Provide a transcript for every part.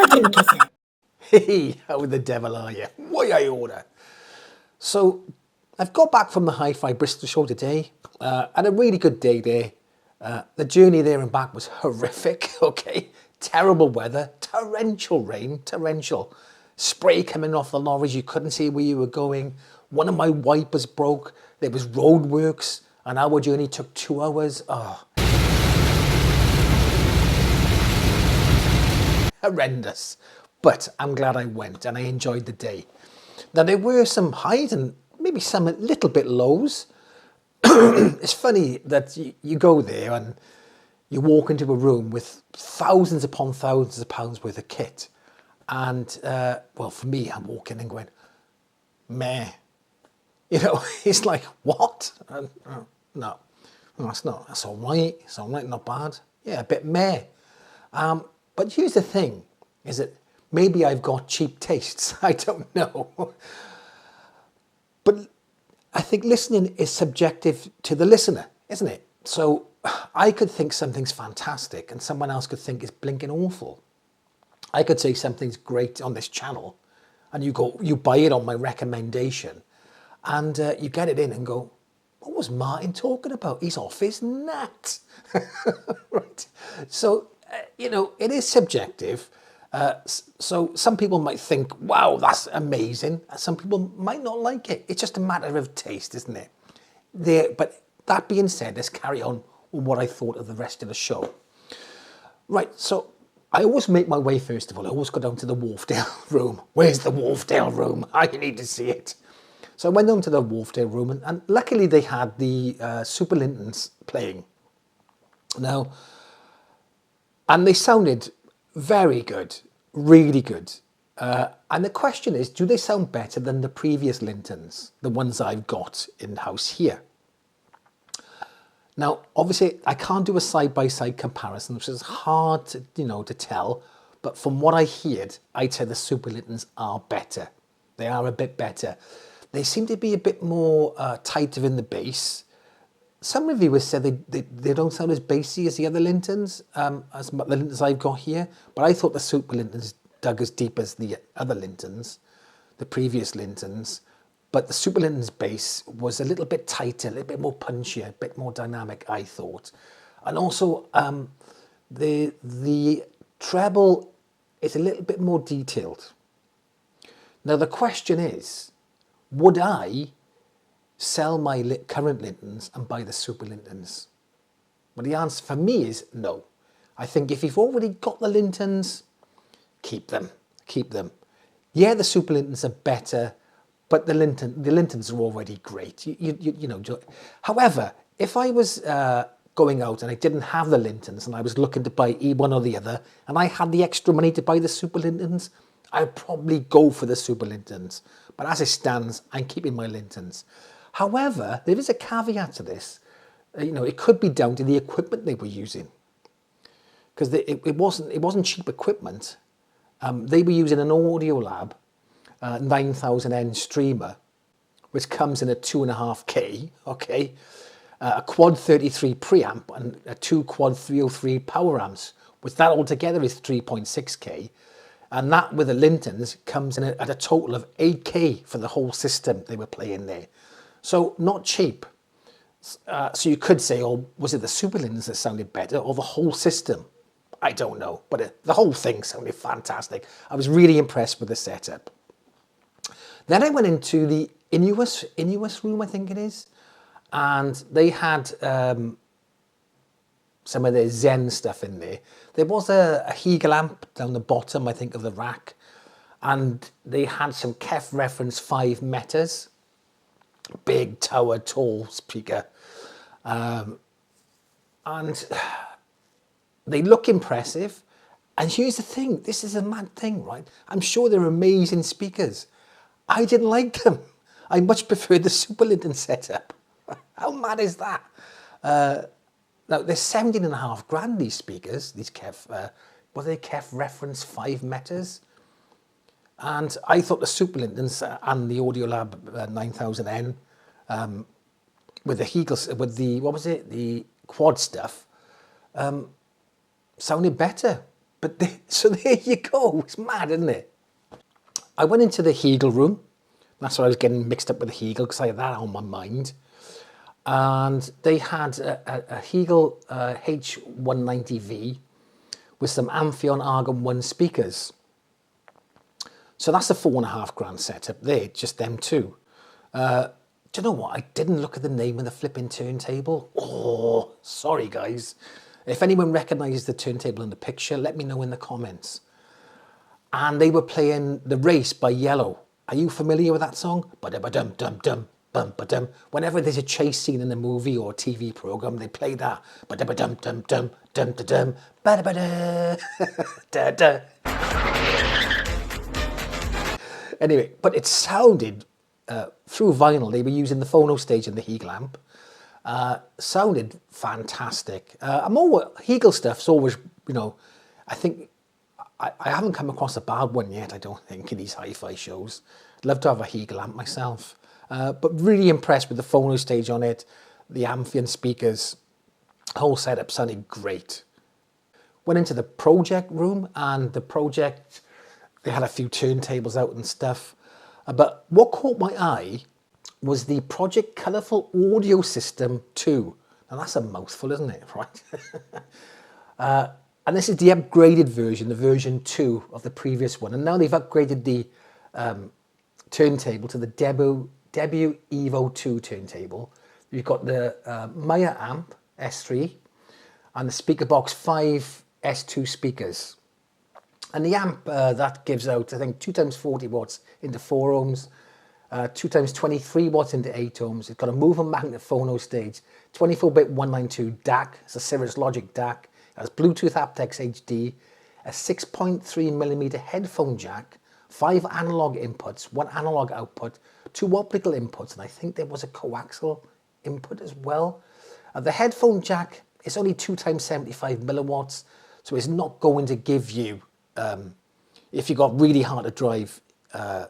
drink is it? Hey, how the devil are you? Why I order? So, I've got back from the Hi-Fi Bristol show today. Had a really good day there. The journey there and back was horrific, okay? Terrible weather, torrential rain, torrential. Spray coming off the lorries, you couldn't see where you were going. One of my wipers broke. There was roadworks. An hour journey took 2 hours. Oh. Horrendous. But I'm glad I went and I enjoyed the day. Now there were some highs and maybe some little bit lows. It's funny that you go there and you walk into a room with thousands upon thousands of pounds worth of kit. And, well, for me, I'm walking and going, meh. You know, it's like, what? No, that's not, that's all right. It's all right, not bad. Yeah, a bit meh. But here's the thing, is that maybe I've got cheap tastes. I don't know. But I think listening is subjective to the listener, isn't it? So I could think something's fantastic and someone else could think it's blinking awful. I could say something's great on this channel and you buy it on my recommendation and you get it in and go, what was Martin talking about? He's off his nut. Right. So, you know, it is subjective. So some people might think, wow, that's amazing. Some people might not like it. It's just a matter of taste, isn't it? But that being said, let's carry on with what I thought of the rest of the show. Right, so I always make my way, first of all, I always go down to the Wharfedale room. Where's the Wharfedale room? I need to see it. So I went down to the Wharfedale room and luckily they had the Super Lintons playing. Now, and they sounded very good, really good. And the question is, do they sound better than the previous Lintons, the ones I've got in-house here? Now, obviously, I can't do a side-by-side comparison, which is hard to, to tell. But from what I heard, I'd say the Super Lintons are better. They are a bit better. They seem to be a bit more tighter in the bass. Some reviewers said they don't sound as bassy as the other Lintons, as the Lintons I've got here. But I thought the Super Lintons dug as deep as the other Lintons, the previous Lintons. But the Super Lintons bass was a little bit tighter, a little bit more punchier, a bit more dynamic, I thought. And also, the treble is a little bit more detailed. Now, the question is, would I sell my current Lintons and buy the Super Lintons? Well, the answer for me is no. I think if you've already got the Lintons, keep them, keep them. Yeah, the Super Lintons are better, but the Lintons are already great. You know. However, if I was going out and I didn't have the Lintons and I was looking to buy one or the other, and I had the extra money to buy the Super Lintons, I'd probably go for the Super Lintons. But as it stands, I'm keeping my Lintons. However, there is a caveat to this. It could be down to the equipment they were using, because it wasn't cheap equipment. They were using an Audiolab 9000N streamer, which comes in a 2.5K, okay, a quad 33 preamp and a 2 quad 303 power amps, which that altogether is 3.6K. And that with the Lintons comes in at a total of 8K for the whole system they were playing there. So not cheap. So you could say, oh, was it the Super Lintons that sounded better or the whole system? I don't know, but the whole thing sounded fantastic. I was really impressed with the setup. Then I went into the Inuus room, I think it is, and they had some of their Zen stuff in there. There was a Hegel amp down the bottom, I think, of the rack, and they had some Kef Reference 5 metas, big tower, tall speaker, and they look impressive. And here's the thing, this is a mad thing, right? I'm sure they're amazing speakers. I didn't like them. I much preferred the Super Linton setup. How mad is that? Now, they're 17.5 grand, these speakers, these Kef, what are they, Kef Reference 5 metas? And I thought the Super Lintons and the Audiolab 9000N with the Hegel, with the, what was it, the quad stuff, sounded better So there you go. It's mad, isn't it? I went into the Hegel room. That's why I was getting mixed up with the Hegel, because I had that on my mind. And they had a Hegel H190V with some Anthon Argon 1 speakers. So that's a £4.5 setup there, just them two. Do you know what? I didn't look at the name of the flipping turntable. Oh, sorry guys. If anyone recognises the turntable in the picture, let me know in the comments. And they were playing The Race by Yellow. Are you familiar with that song? Ba-da-ba-dum-dum-dum, bum-ba-dum. Whenever there's a chase scene in a movie or a TV programme, they play that. Ba-da-ba-dum-dum-dum, dum-da-dum, ba-da-ba-da, da-da. Anyway, but it sounded, through vinyl, they were using the phono stage and the Hegel amp. Sounded fantastic. Hegel stuff's always, I think, I haven't come across a bad one yet, I don't think, in these hi-fi shows. I'd love to have a Hegel amp myself. But really impressed with the phono stage on it, the Anthon speakers, the whole setup sounded great. Went into the pro-ject room, and the pro-ject, they had a few turntables out and stuff. But what caught my eye was the Project Colourful Audio System 2. Now that's a mouthful, isn't it? Right. And this is the upgraded version, the version 2 of the previous one. And now they've upgraded the turntable to the Debu Evo 2 turntable. You've got the Maya amp S3 and the speaker box 5 S2 speakers. And the amp that gives out, I think, 2 times 40 watts into 4 ohms, 2 times 23 watts into 8 ohms. It's got a moving magnet phono stage, 24-bit 192 DAC, it's a Cirrus Logic DAC, it has Bluetooth aptX HD, a 6.3mm headphone jack, 5 analog inputs, 1 analog output, 2 optical inputs, and I think there was a coaxial input as well. The headphone jack is only 2 times 75 milliwatts, so it's not going to give you, if you got really hard to drive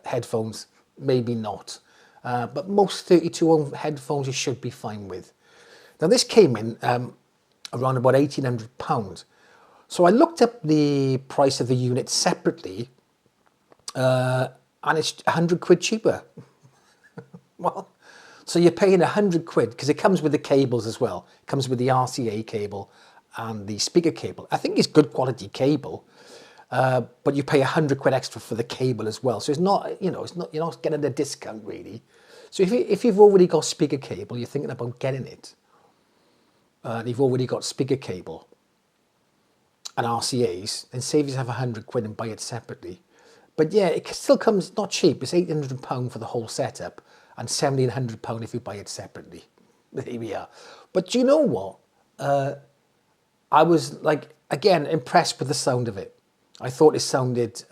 headphones, maybe not. But most 32 ohm headphones you should be fine with. Now this came in around about £1,800. So I looked up the price of the unit separately, and it's 100 quid cheaper. Well, so you're paying 100 quid because it comes with the cables as well. It comes with the RCA cable and the speaker cable. I think it's good quality cable, but you pay 100 quid extra for the cable as well. So it's not, you're not getting a discount really. So if you've already got speaker cable, you're thinking about getting it, and you've already got speaker cable and RCAs, then save yourself 100 quid and buy it separately. But yeah, it still comes not cheap. It's £800 for the whole setup and £1,700 if you buy it separately. There we are. But do you know what? I was again impressed with the sound of it. I thought it sounded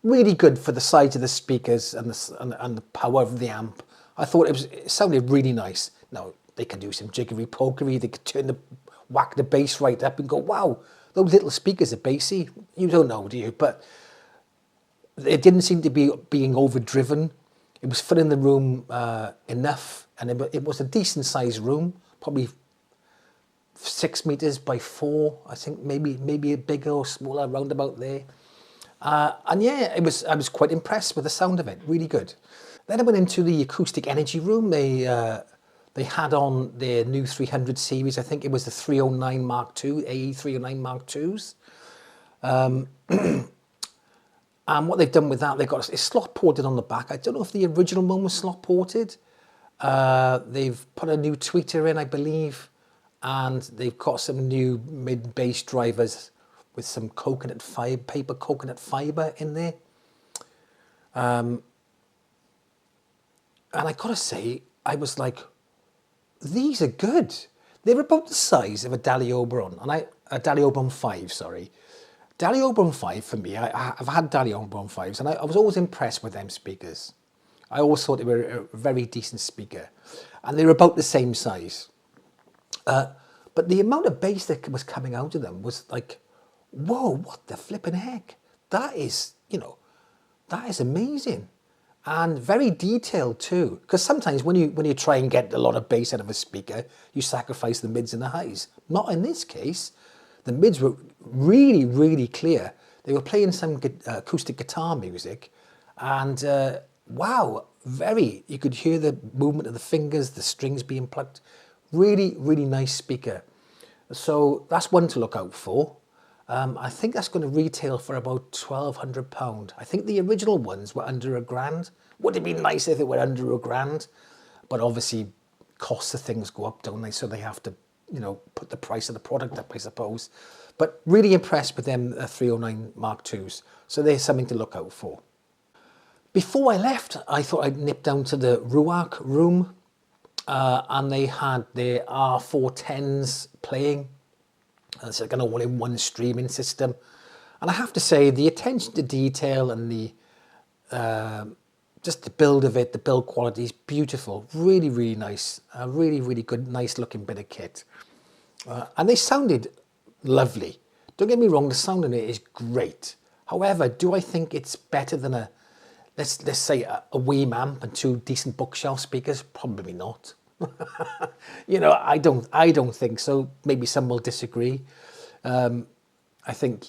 really good for the size of the speakers and the power of the amp. I thought it sounded really nice. Now they can do some jiggery pokery. They could whack the bass right up and go, wow, those little speakers are bassy. You don't know, do you? But it didn't seem to be being overdriven. It was filling the room enough, and it was a decent sized room, probably 6 meters by 4, I think, maybe a bigger or smaller, round about there. And yeah, I was quite impressed with the sound of it, really good. Then I went into the Acoustic Energy room. They had on their new 300 series. I think it was the 309 Mark II, AE 309 Mark IIs. And what they've done with that, they've got it slot ported on the back. I don't know if the original one was slot ported. They've put a new tweeter in, I believe, and they've got some new mid-bass drivers with some paper coconut fibre in there. And I gotta say, I was like, these are good. They're about the size of a DALI Oberon, a DALI Oberon 5, sorry. DALI Oberon 5 for me, I've had DALI Oberon 5s, and I was always impressed with them speakers. I always thought they were a very decent speaker, and they were about the same size. But the amount of bass that was coming out of them was like, whoa, what the flipping heck? That is, that is amazing. And very detailed too. Because sometimes when you try and get a lot of bass out of a speaker, you sacrifice the mids and the highs. Not in this case. the mids were really, really clear. They were playing some acoustic guitar music, and wow, you could hear the movement of the fingers, the strings being plucked. Really, really nice speaker. So that's one to look out for. I think that's going to retail for about £1,200. I think the original ones were under £1,000. Would it be nice if it were under £1,000? But obviously, costs of things go up, don't they? So they have to, put the price of the product up, I suppose. But really impressed with them 309 Mark IIs. So there's something to look out for. Before I left, I thought I'd nip down to the Ruark room, and they had their R410s playing. It's like an all-in-one streaming system. And I have to say, the attention to detail and the just the build of it, the build quality is beautiful. Really, really nice. A really, really good, nice-looking bit of kit. And they sounded lovely. Don't get me wrong, the sound in it is great. However, do I think it's better than a, let's say, a WiiM amp and 2 decent bookshelf speakers? Probably not. I don't think so. Maybe some will disagree. I think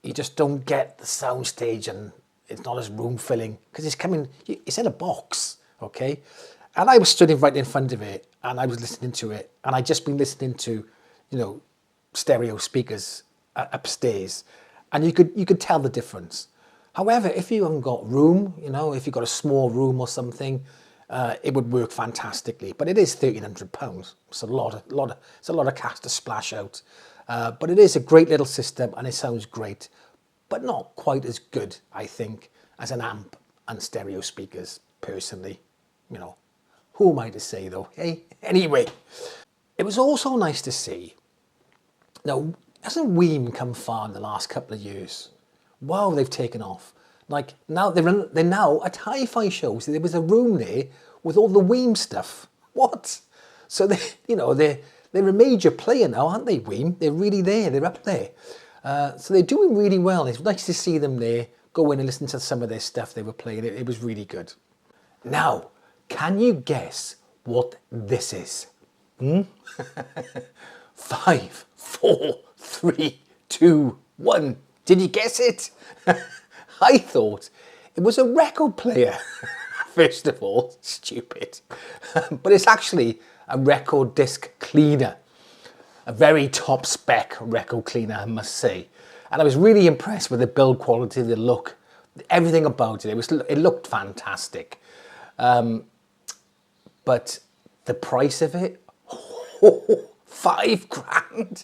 you just don't get the soundstage, and it's not as room filling because it's in a box, okay? And I was stood right in front of it, and I was listening to it, and I'd just been listening to, stereo speakers upstairs, and you could tell the difference. However, if you haven't got room, if you've got a small room or something, it would work fantastically. But it is £1,300. It's a lot of cash to splash out. But it is a great little system, and it sounds great, but not quite as good, I think, as an amp and stereo speakers. Personally, who am I to say though? Hey, anyway, it was also nice to see. Now, hasn't WiiM come far in the last couple of years? Wow, they've taken off. Like now they're now at hi-fi shows. There was a room there with all the WiiM stuff. What? So they're a major player now, aren't they? WiiM. They're really there. They're up there. So they're doing really well. It's nice to see them there. Go in and listen to some of their stuff they were playing. It was really good. Now, can you guess what this is? 5, 4, 3, 2, 1. Did you guess it? I thought it was a record player. First of all, stupid. But it's actually a record disc cleaner. A very top spec record cleaner, I must say. And I was really impressed with the build quality, the look, everything about it. It looked fantastic. But the price of it, £5,000.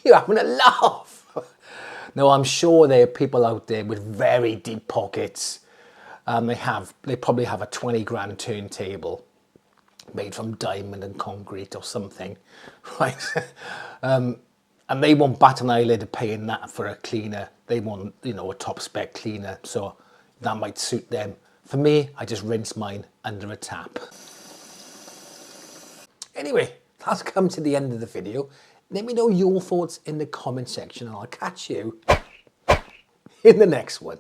You're having a laugh. No, I'm sure there are people out there with very deep pockets. They probably have a 20 grand turntable made from diamond and concrete or something, right? And they won't bat an eyelid at paying that for a cleaner. They want, a top spec cleaner, so that might suit them. For me, I just rinse mine under a tap. Anyway, that's come to the end of the video. Let me know your thoughts in the comment section, and I'll catch you in the next one.